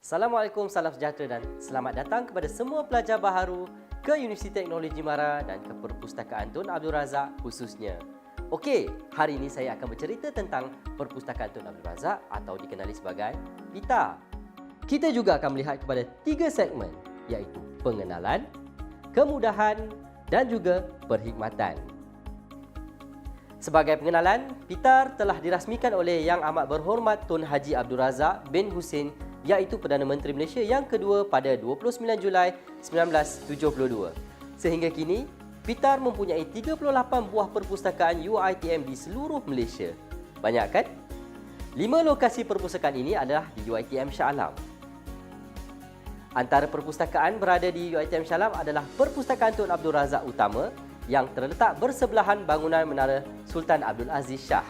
Assalamualaikum, salam sejahtera dan selamat datang kepada semua pelajar baharu ke Universiti Teknologi Mara dan ke Perpustakaan Tun Abdul Razak khususnya. Okey, hari ini saya akan bercerita tentang Perpustakaan Tun Abdul Razak atau dikenali sebagai PITA. Kita juga akan melihat kepada 3 segmen iaitu pengenalan, kemudahan dan juga perkhidmatan. Sebagai pengenalan, PITA telah dirasmikan oleh Yang Amat Berhormat Tun Haji Abdul Razak bin Husin iaitu Perdana Menteri Malaysia yang kedua pada 29 Julai 1972. Sehingga kini, PITA mempunyai 38 buah perpustakaan UiTM di seluruh Malaysia. Banyak kan? 5 lokasi perpustakaan ini adalah di UiTM Shah Alam. Antara perpustakaan berada di UiTM Shah Alam adalah Perpustakaan Tun Abdul Razak Utama yang terletak bersebelahan bangunan Menara Sultan Abdul Aziz Shah.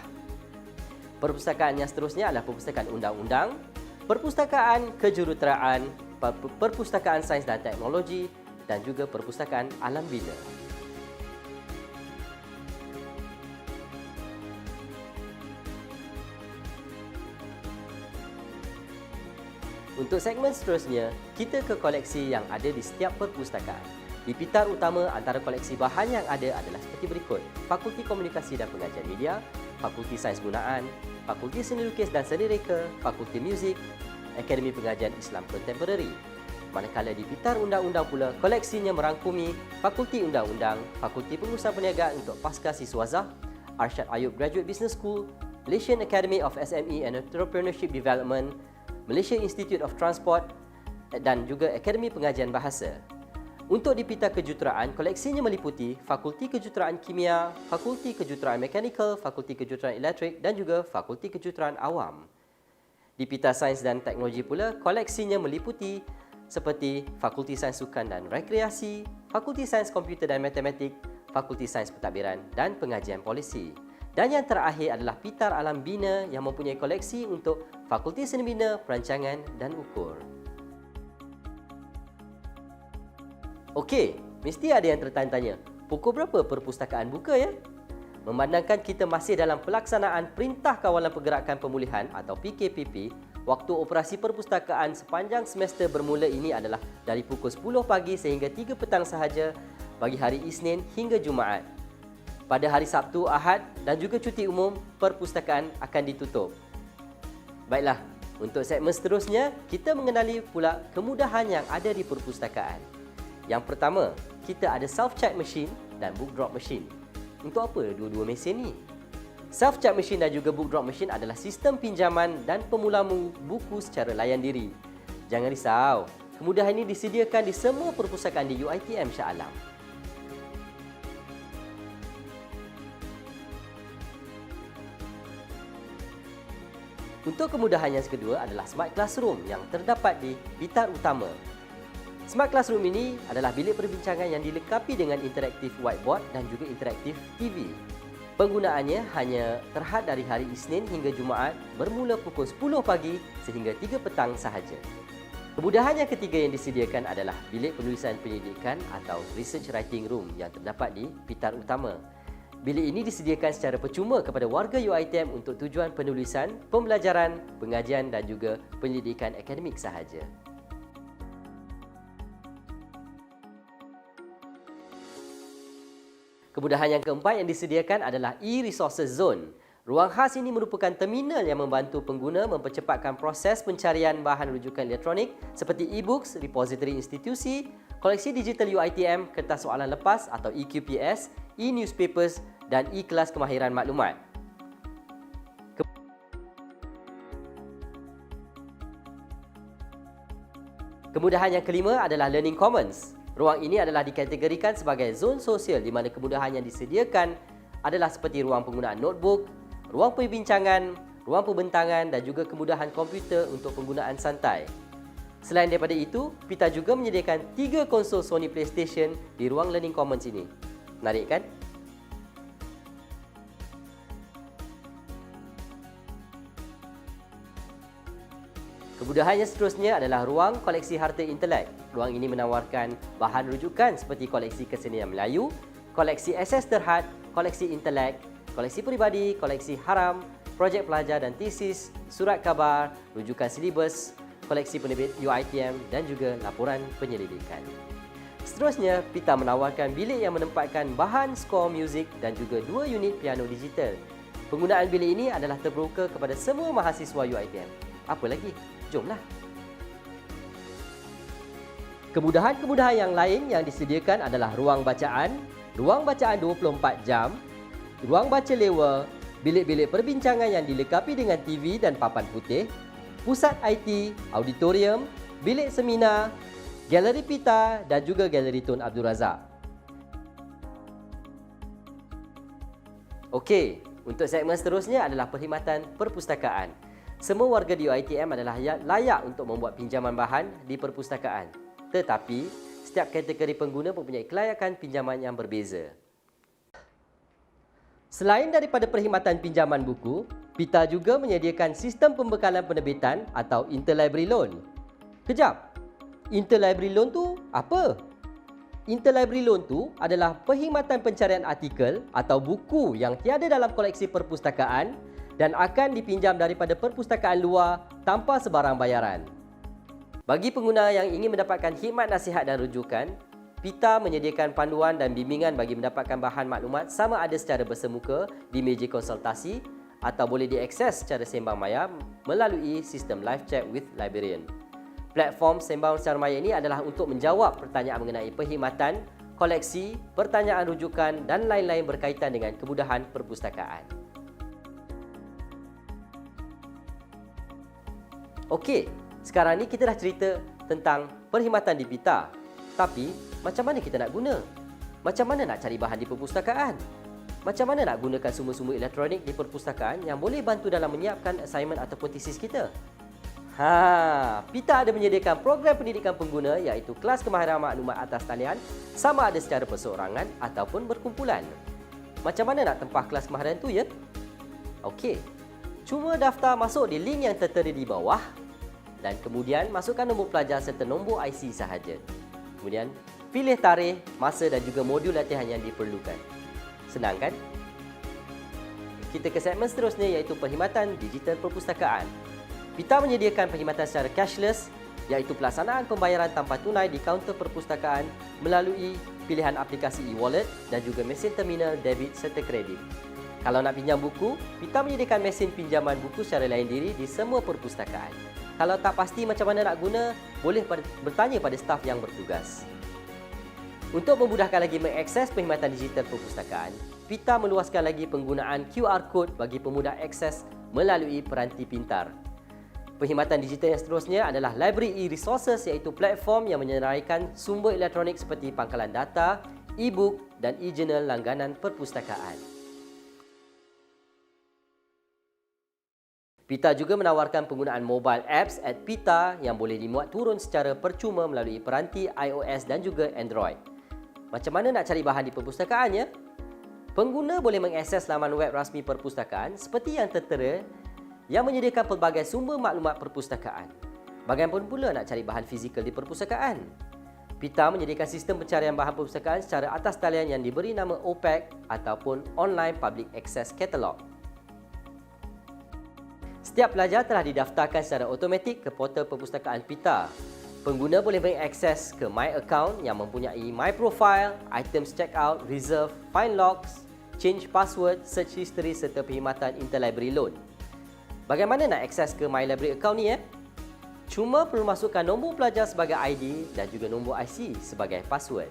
Perpustakaan yang seterusnya adalah Perpustakaan Undang-Undang, Perpustakaan Kejuruteraan, Perpustakaan Sains dan Teknologi dan juga Perpustakaan Alam Bina. Untuk segmen seterusnya, kita ke koleksi yang ada di setiap perpustakaan. Di PITA Utama, antara koleksi bahan yang ada adalah seperti berikut: Fakulti Komunikasi dan Pengajian Media, Fakulti Sains Gunaan, Fakulti Seni Lukis dan Seni Reka, Fakulti Muzik, Akademi Pengajian Islam Kontemporari. Manakala di PITA Undang-Undang pula, koleksinya merangkumi Fakulti Undang-Undang, Fakulti Pengurusan Perniagaan untuk Pasca Siswazah, Arsyad Ayub Graduate Business School, Malaysian Academy of SME and Entrepreneurship Development, Malaysia Institute of Transport dan juga Akademi Pengajian Bahasa. Untuk di PITA Kejuruteraan, koleksinya meliputi Fakulti Kejuruteraan Kimia, Fakulti Kejuruteraan Mekanikal, Fakulti Kejuruteraan Elektrik dan juga Fakulti Kejuruteraan Awam. Di PITA Sains dan Teknologi pula, koleksinya meliputi seperti Fakulti Sains Sukan dan Rekreasi, Fakulti Sains Komputer dan Matematik, Fakulti Sains Pentadbiran dan Pengajian Polisi. Dan yang terakhir adalah PITA Alam Bina yang mempunyai koleksi untuk Fakulti Seni Bina, Perancangan dan Ukur. Okey, mesti ada yang tertanya-tanya, pukul berapa perpustakaan buka ya? Memandangkan kita masih dalam pelaksanaan Perintah Kawalan Pergerakan Pemulihan atau PKPP, waktu operasi perpustakaan sepanjang semester bermula ini adalah dari pukul 10 pagi sehingga 3 petang sahaja bagi hari Isnin hingga Jumaat. Pada hari Sabtu, Ahad dan juga cuti umum, perpustakaan akan ditutup. Baiklah, untuk segmen seterusnya, kita mengenali pula kemudahan yang ada di perpustakaan. Yang pertama, kita ada self-check machine dan book drop machine. Untuk apa dua-dua mesin ni? Self-check machine dan juga book drop machine adalah sistem pinjaman dan pemulamu buku secara layan diri. Jangan risau, kemudahan ini disediakan di semua perpustakaan di UiTM Shah Alam. Untuk kemudahan yang kedua adalah Smart Classroom yang terdapat di PITA Utama. Smart Classroom ini adalah bilik perbincangan yang dilengkapi dengan interaktif whiteboard dan juga interaktif TV. Penggunaannya hanya terhad dari hari Isnin hingga Jumaat bermula pukul 10 pagi sehingga 3 petang sahaja. Kemudahan yang ketiga yang disediakan adalah bilik penulisan penyelidikan atau Research Writing Room yang terdapat di PITA Utama. Bilik ini disediakan secara percuma kepada warga UiTM untuk tujuan penulisan, pembelajaran, pengajian dan juga penyelidikan akademik sahaja. Kemudahan yang keempat yang disediakan adalah e-Resources Zone. Ruang khas ini merupakan terminal yang membantu pengguna mempercepatkan proses pencarian bahan rujukan elektronik seperti e-books, repository institusi, koleksi digital UiTM, kertas soalan lepas atau EQPS, e-newspapers dan e-kelas kemahiran maklumat. Kemudahan yang kelima adalah Learning Commons. Ruang ini adalah dikategorikan sebagai zon sosial di mana kemudahan yang disediakan adalah seperti ruang penggunaan notebook, ruang perbincangan, ruang pembentangan dan juga kemudahan komputer untuk penggunaan santai. Selain daripada itu, PITA juga menyediakan 3 konsol Sony PlayStation di ruang Learning Commons ini. Menarik kan? Kemudahan yang seterusnya adalah ruang koleksi harta intelek. Ruang ini menawarkan bahan rujukan seperti koleksi kesenian Melayu, koleksi asas terhad, koleksi intelek, koleksi peribadi, koleksi haram, projek pelajar dan tesis, surat khabar, rujukan silibus, koleksi penerbit UiTM dan juga laporan penyelidikan. Seterusnya, PITA menawarkan bilik yang menempatkan bahan skor muzik dan juga 2 unit piano digital. Penggunaan bilik ini adalah terbuka kepada semua mahasiswa UiTM. Apa lagi? Jomlah. Kemudahan-kemudahan yang lain yang disediakan adalah ruang bacaan 24 jam, ruang baca lewa, bilik-bilik perbincangan yang dilengkapi dengan TV dan papan putih, pusat IT, auditorium, bilik seminar, galeri PITA dan juga galeri Tun Abdul Razak. Okey, untuk segmen seterusnya adalah perkhidmatan perpustakaan. Semua warga di UiTM adalah layak untuk membuat pinjaman bahan di perpustakaan. Tetapi, setiap kategori pengguna mempunyai kelayakan pinjaman yang berbeza. Selain daripada perkhidmatan pinjaman buku, PITA juga menyediakan sistem pembekalan penerbitan atau interlibrary loan. Kejap, interlibrary loan tu apa? Interlibrary loan tu adalah perkhidmatan pencarian artikel atau buku yang tiada dalam koleksi perpustakaan dan akan dipinjam daripada perpustakaan luar tanpa sebarang bayaran. Bagi pengguna yang ingin mendapatkan khidmat nasihat dan rujukan, PITA menyediakan panduan dan bimbingan bagi mendapatkan bahan maklumat sama ada secara bersemuka di meja konsultasi atau boleh diakses secara sembang maya melalui sistem live chat with librarian. Platform sembang secara maya ini adalah untuk menjawab pertanyaan mengenai perkhidmatan, koleksi, pertanyaan rujukan dan lain-lain berkaitan dengan kemudahan perpustakaan. Okey, sekarang ni kita dah cerita tentang perkhidmatan di PITA. Tapi, macam mana kita nak guna? Macam mana nak cari bahan di perpustakaan? Macam mana nak gunakan sumber-sumber elektronik di perpustakaan yang boleh bantu dalam menyiapkan assignment ataupun tesis kita? PITA ada menyediakan program pendidikan pengguna iaitu kelas kemahiran maklumat atas talian sama ada secara perseorangan ataupun berkumpulan. Macam mana nak tempah kelas kemahiran tu ya? Okey, cuma daftar masuk di link yang tertera di bawah dan kemudian masukkan nombor pelajar serta nombor IC sahaja. Kemudian pilih tarikh, masa dan juga modul latihan yang diperlukan. Senang kan? Kita ke segmen seterusnya iaitu perkhidmatan digital perpustakaan. PITA menyediakan perkhidmatan secara cashless iaitu pelaksanaan pembayaran tanpa tunai di kaunter perpustakaan melalui pilihan aplikasi e-wallet dan juga mesin terminal debit serta kredit. Kalau nak pinjam buku, PITA menyediakan mesin pinjaman buku secara lain diri di semua perpustakaan. Kalau tak pasti macam mana nak guna, boleh bertanya pada staf yang bertugas. Untuk memudahkan lagi mengakses perkhidmatan digital perpustakaan, PITA meluaskan lagi penggunaan QR Code bagi pemudah akses melalui peranti pintar. Perkhidmatan digital yang seterusnya adalah Library e-Resources iaitu platform yang menyeraikan sumber elektronik seperti pangkalan data, e-book dan e-journal langganan perpustakaan. PITA juga menawarkan penggunaan mobile apps at PITA yang boleh dimuat turun secara percuma melalui peranti iOS dan juga Android. Macam mana nak cari bahan di perpustakaannya? Pengguna boleh mengakses laman web rasmi perpustakaan seperti yang tertera yang menyediakan pelbagai sumber maklumat perpustakaan. Bagaimana pula nak cari bahan fizikal di perpustakaan? PITA menyediakan sistem pencarian bahan perpustakaan secara atas talian yang diberi nama OPAC ataupun Online Public Access Catalog. Setiap pelajar telah didaftarkan secara automatik ke portal perpustakaan PITA. Pengguna boleh mengakses ke My Account yang mempunyai My Profile, Items Checkout, Reserve, Find Logs, Change Password, Search History serta perkhidmatan Interlibrary Loan. Bagaimana nak akses ke My Library Account ni? Cuma perlu masukkan nombor pelajar sebagai ID dan juga nombor IC sebagai password.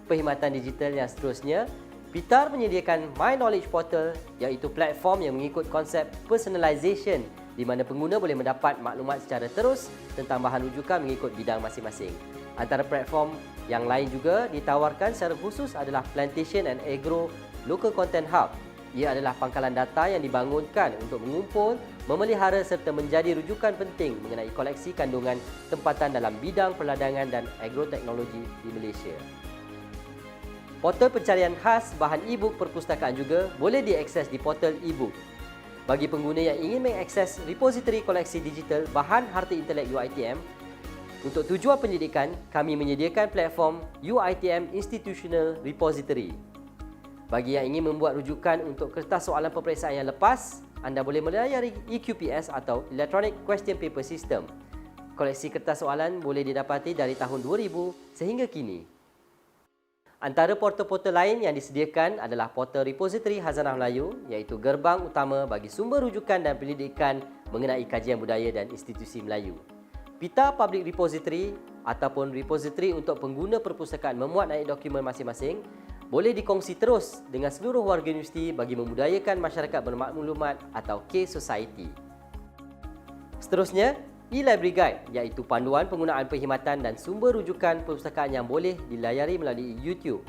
Perkhidmatan digital yang seterusnya, PITA menyediakan My Knowledge Portal iaitu platform yang mengikut konsep personalization di mana pengguna boleh mendapat maklumat secara terus tentang bahan rujukan mengikut bidang masing-masing. Antara platform yang lain juga ditawarkan secara khusus adalah Plantation and Agro Local Content Hub. Ia adalah pangkalan data yang dibangunkan untuk mengumpul, memelihara serta menjadi rujukan penting mengenai koleksi kandungan tempatan dalam bidang perladangan dan agroteknologi di Malaysia. Portal pencarian khas bahan e-book perpustakaan juga boleh diakses di portal e-book. Bagi pengguna yang ingin mengakses repository koleksi digital bahan harta intelek UiTM, untuk tujuan pendidikan, kami menyediakan platform UiTM Institutional Repository. Bagi yang ingin membuat rujukan untuk kertas soalan peperiksaan yang lepas, anda boleh melayari EQPS atau Electronic Question Paper System. Koleksi kertas soalan boleh didapati dari tahun 2000 sehingga kini. Antara portal-portal lain yang disediakan adalah portal repository Khazanah Melayu, iaitu gerbang utama bagi sumber rujukan dan pendidikan mengenai kajian budaya dan institusi Melayu. Pita Public Repository ataupun repository untuk pengguna perpustakaan memuat naik dokumen masing-masing boleh dikongsi terus dengan seluruh warga universiti bagi memudayakan masyarakat bermaklumat atau K-Society. Seterusnya, e-Library Guide iaitu panduan penggunaan perkhidmatan dan sumber rujukan perpustakaan yang boleh dilayari melalui YouTube.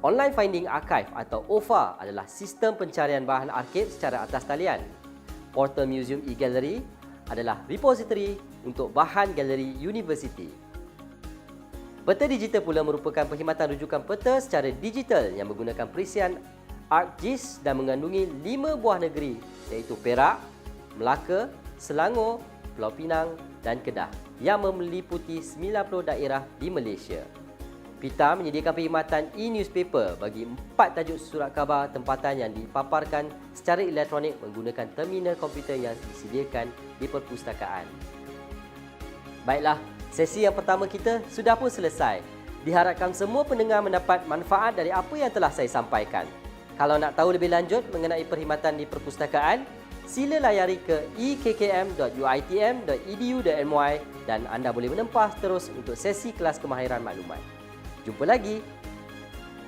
Online Finding Archive atau OFA adalah sistem pencarian bahan arsip secara atas talian. Portal Museum e-Gallery adalah repository untuk bahan galeri universiti. Peta digital pula merupakan perkhidmatan rujukan peta secara digital yang menggunakan perisian ArcGIS dan mengandungi 5 buah negeri iaitu Perak, Melaka, Selangor, Pulau Pinang dan Kedah yang meliputi 90 daerah di Malaysia. Pita menyediakan perkhidmatan e-newspaper bagi 4 tajuk surat khabar tempatan yang dipaparkan secara elektronik menggunakan terminal komputer yang disediakan di perpustakaan. Baiklah, sesi yang pertama kita sudah pun selesai. Diharapkan semua pendengar mendapat manfaat dari apa yang telah saya sampaikan. Kalau nak tahu lebih lanjut mengenai perkhidmatan di perpustakaan, sila layari ke ekkm.uitm.edu.my dan anda boleh menempah terus untuk sesi kelas kemahiran maklumat. Jumpa lagi!